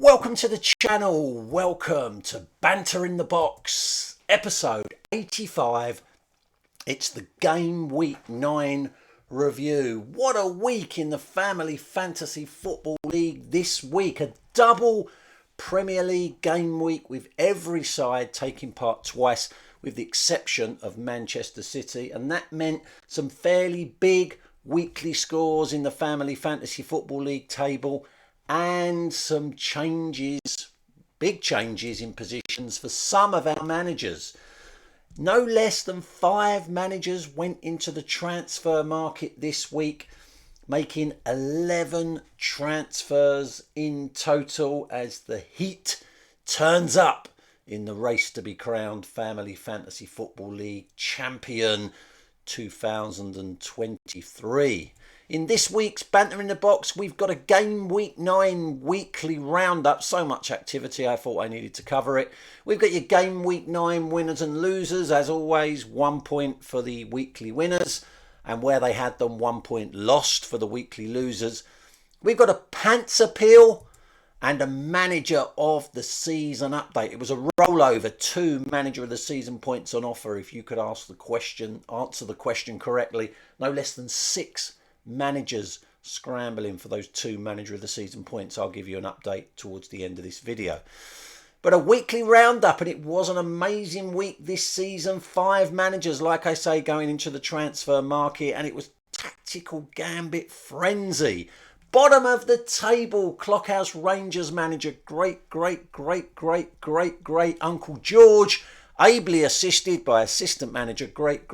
Welcome to the channel. Welcome to Banter in the Box, episode 85. It's the game week 9 review. What a week in the Family Fantasy Football League this week. A double Premier League game week with every side taking part twice, with the exception of Manchester City. And that meant some fairly big weekly scores in the Family Fantasy Football League table, and some changes, big changes in positions for some of our managers. No less than 5 managers went into the transfer market this week, making 11 transfers in total as the heat turns up in the race to be crowned Family Fantasy Football League champion 2023. In this week's Banter in the Box, we've got a game week 9 weekly roundup. So much activity, I thought I needed to cover it. We've got your game week 9 winners and losers. As always, 1 point for the weekly winners, and where they had them, 1 point lost for the weekly losers. We've got a pants appeal and a manager of the season update. It was a rollover, 2 manager of the season points on offer. If you could answer the question correctly, no less than 6 managers scrambling for those 2 manager of the season points. I'll give you an update towards the end of this video. But a weekly roundup, and it was an amazing week this season. 5 managers, like I say, going into the transfer market, and it was tactical gambit frenzy. Bottom of the table, Clockhouse Rangers manager, great Uncle George, ably assisted by assistant manager, great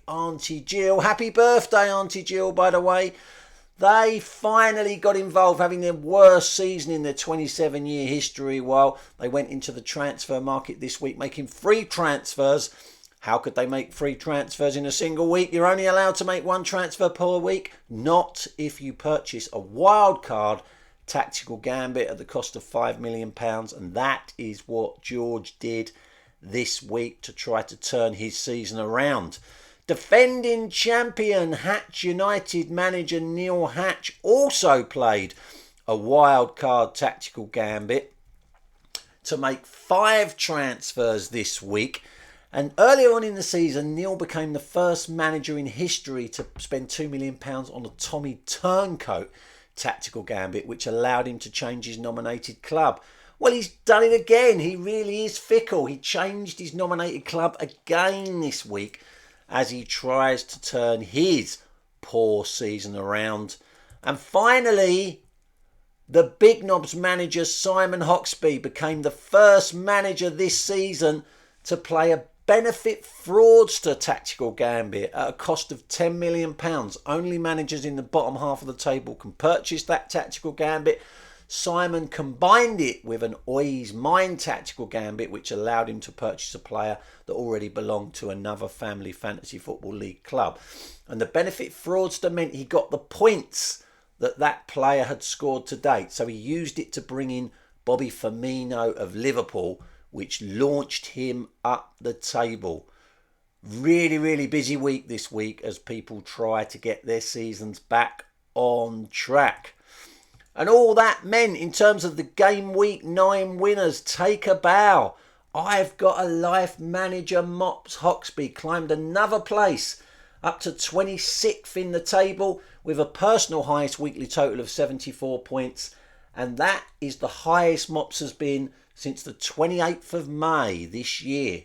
Auntie Jill. Happy birthday, Auntie Jill, by the way. They finally got involved, having their worst season in their 27-year history, while they went into the transfer market this week, making free transfers. How could they make free transfers in a single week? You're only allowed to make 1 transfer per week. Not if you purchase a wild card tactical gambit at the cost of £5 million, and that is what George did this week to try to turn his season around. Defending champion Hatch United manager Neil Hatch also played a wild card tactical gambit to make 5 transfers this week. And earlier on in the season, Neil became the first manager in history to spend £2 million on a Tommy Turncoat tactical gambit, which allowed him to change his nominated club. Well, he's done it again. He really is fickle. He changed his nominated club again this week as he tries to turn his poor season around. And finally, the Big Knobs manager Simon Hoxby became the first manager this season to play a benefit fraudster tactical gambit at a cost of £10 million. Only managers in the bottom half of the table can purchase that tactical gambit. Simon combined it with an Oi's Mind tactical gambit, which allowed him to purchase a player that already belonged to another Family Fantasy Football League club. And the benefit fraudster meant he got the points that player had scored to date. So he used it to bring in Bobby Firmino of Liverpool, which launched him up the table. Really busy week this week as people try to get their seasons back on track. And all that meant, in terms of the game week 9 winners, take a bow. I've got a life manager. Mops Hoxby climbed another place up to 26th in the table with a personal highest weekly total of 74 points. And that is the highest Mops has been since the 28th of May this year.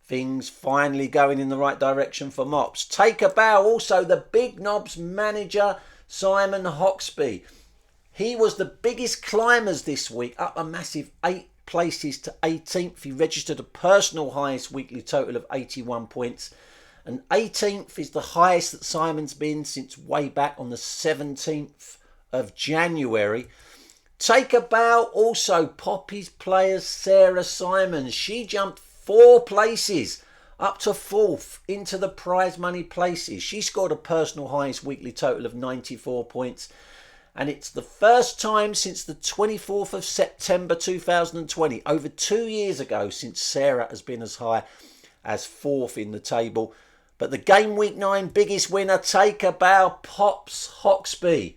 Things finally going in the right direction for Mops. Take a bow also, the Big Knobs manager Simon Hoxby. He was the biggest climbers this week, up a massive 8 places to 18th. He registered a personal highest weekly total of 81 points. And 18th is the highest that Simon's been since way back on the 17th of January. Take a bow also, Poppy's players Sarah Simons. She jumped 4 places up to 4th into the prize money places. She scored a personal highest weekly total of 94 points. And it's the first time since the 24th of September 2020, over 2 years ago, since Sarah has been as high as 4th in the table. But the game week 9 biggest winner, take a bow, Pops Hoxby.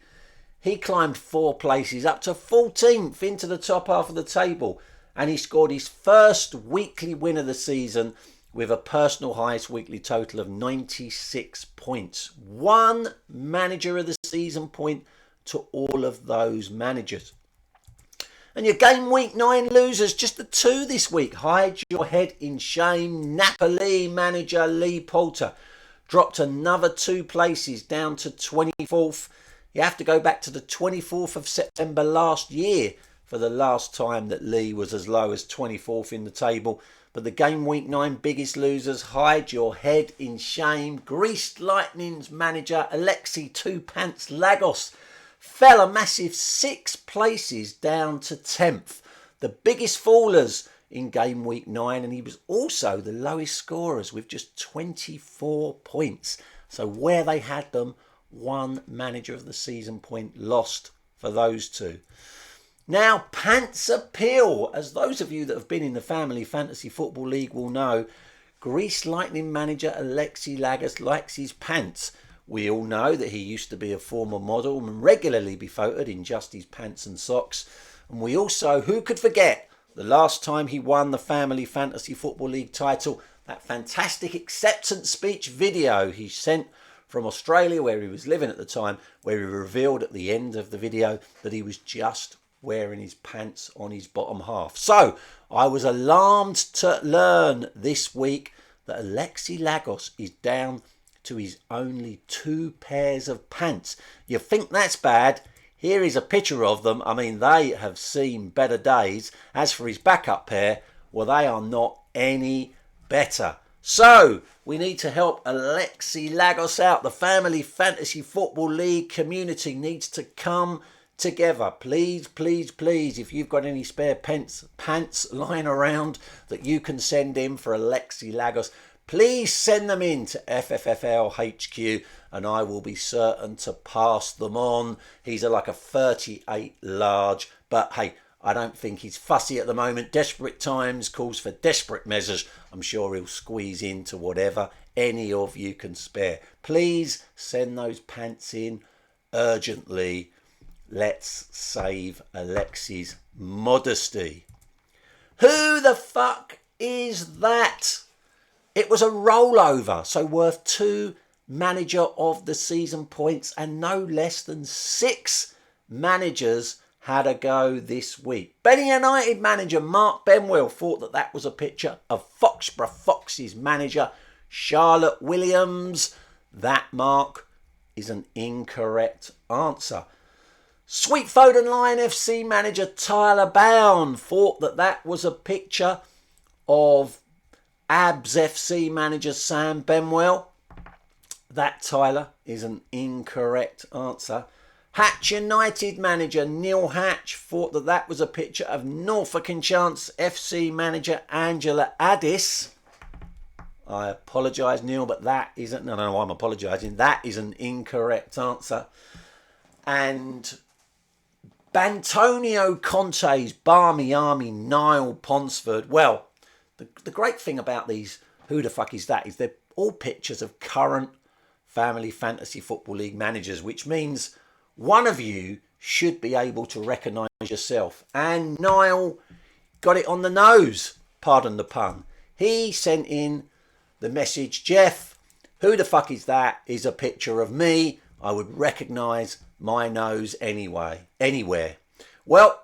He climbed 4 places up to 14th into the top half of the table, and he scored his first weekly win of the season with a personal highest weekly total of 96 points. One manager of the season point to all of those managers. And your game week 9 losers, just the 2 this week. Hide your head in shame. Napoli manager Lee Poulter dropped another 2 places down to 24th. You have to go back to the 24th of September last year for the last time that Lee was as low as 24th in the table. But the game week 9 biggest losers, hide your head in shame. Greased Lightning's manager Alexi Two Pants Lagos fell a massive 6 places down to 10th. The biggest fallers in game week 9, and he was also the lowest scorers with just 24 points. So where they had them, one manager of the season point lost for those 2. Now, pants appeal. As those of you that have been in the Family Fantasy Football League will know, Grease Lightning manager Alexi Lagos likes his pants. We all know that he used to be a former model and regularly be photoed in just his pants and socks. And we also, who could forget, the last time he won the Family Fantasy Football League title, that fantastic acceptance speech video he sent from Australia, where he was living at the time, where he revealed at the end of the video that he was just wearing his pants on his bottom half. So I was alarmed to learn this week that Alexi Lagos is down to his only 2 pairs of pants. You think that's bad? Here is a picture of them. I mean, they have seen better days. As for his backup pair, well, they are not any better. So we need to help Alexi Lagos out. The Family Fantasy Football League community needs to come together. Please, please, please, if you've got any spare pants lying around that you can send in for Alexi Lagos, please send them in to FFFL HQ and I will be certain to pass them on. He's like a 38 large, but hey, I don't think he's fussy at the moment. Desperate times calls for desperate measures. I'm sure he'll squeeze into whatever any of you can spare. Please send those pants in urgently. Let's save Alexi's modesty. Who the fuck is that? It was a rollover, so worth 2 manager of the season points, and no less than 6 managers had a go this week. Benny United manager Mark Benwell thought that that was a picture of Foxborough Fox's manager Charlotte Williams. That, Mark, is an incorrect answer. Sweet Foden Lion FC manager Tyler Bound thought that that was a picture of Abs FC manager Sam Benwell. That, Tyler, is an incorrect answer. Hatch United manager Neil Hatch thought that that was a picture of Norfolk and Chance FC manager Angela Addis. I apologise, Neil, but that isn't... No, I'm apologising. That is an incorrect answer. And Bantonio Conte's Barmy Army Niall Ponsford. Well, the great thing about these who the fuck is that is they're all pictures of current Family Fantasy Football League managers, which means one of you should be able to recognise yourself. And Niall got it on the nose, pardon the pun. He sent in the message, Jeff, who the fuck is that? Is a picture of me. I would recognise my nose anywhere. Well,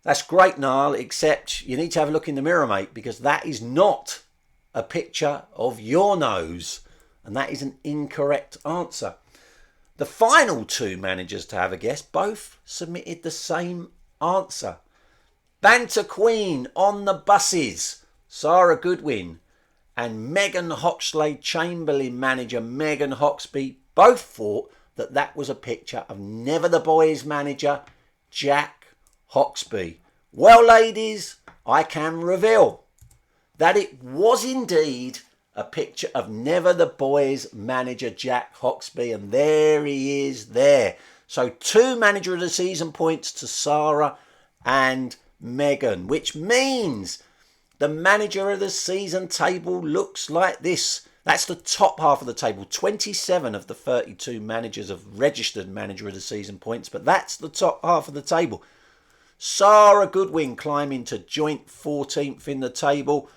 that's great, Niall, except you need to have a look in the mirror, mate, because that is not a picture of your nose. And that is an incorrect answer. The final 2 managers to have a guess both submitted the same answer. Banter Queen on the buses, Sarah Goodwin, and Megan Hoxley Chamberlain manager Megan Hoxby both thought that that was a picture of Never the Boys manager Jack Hoxby. Well, ladies, I can reveal that it was indeed a picture of Never the Boys manager Jack Hoxby, and there he is there. So 2 manager of the season points to Sarah and Megan, which means the manager of the season table looks like this. That's the top half of the table. 27 of the 32 managers have registered Manager of the Season points, but that's the top half of the table. Sarah Goodwin climbing to joint 14th in the table.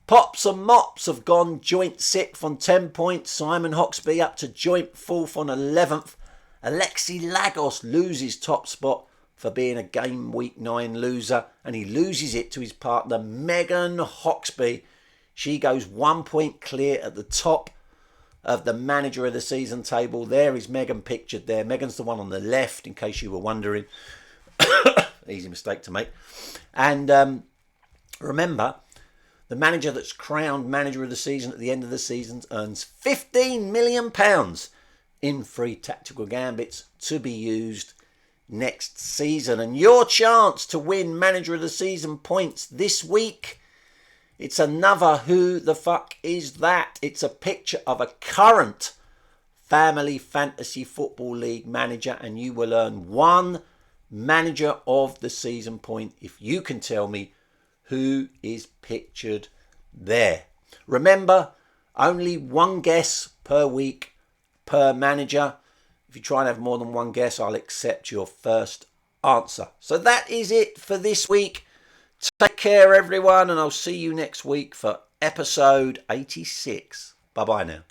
Pops and Mops have gone joint 6th on 10 points. Simon Hoxby up to joint 4th on 11th. Alexi Lagos loses top spot for being a game week 9 loser, and he loses it to his partner Megan Hoxby. She goes 1 point clear at the top of the Manager of the Season table. There is Megan pictured there. Megan's the one on the left, in case you were wondering. Easy mistake to make. And remember, the manager that's crowned Manager of the Season at the end of the season earns £15 million in free tactical gambits to be used next season. And your chance to win Manager of the Season points this week, it's another Who the Fuck Is That? It's a picture of a current Family Fantasy Football League manager, and you will earn one Manager of the Season point if you can tell me who is pictured there. Remember, only one guess per week per manager. If you try and have more than one guess, I'll accept your first answer. So that is it for this week. Take care, everyone, and I'll see you next week for episode 86. Bye-bye now.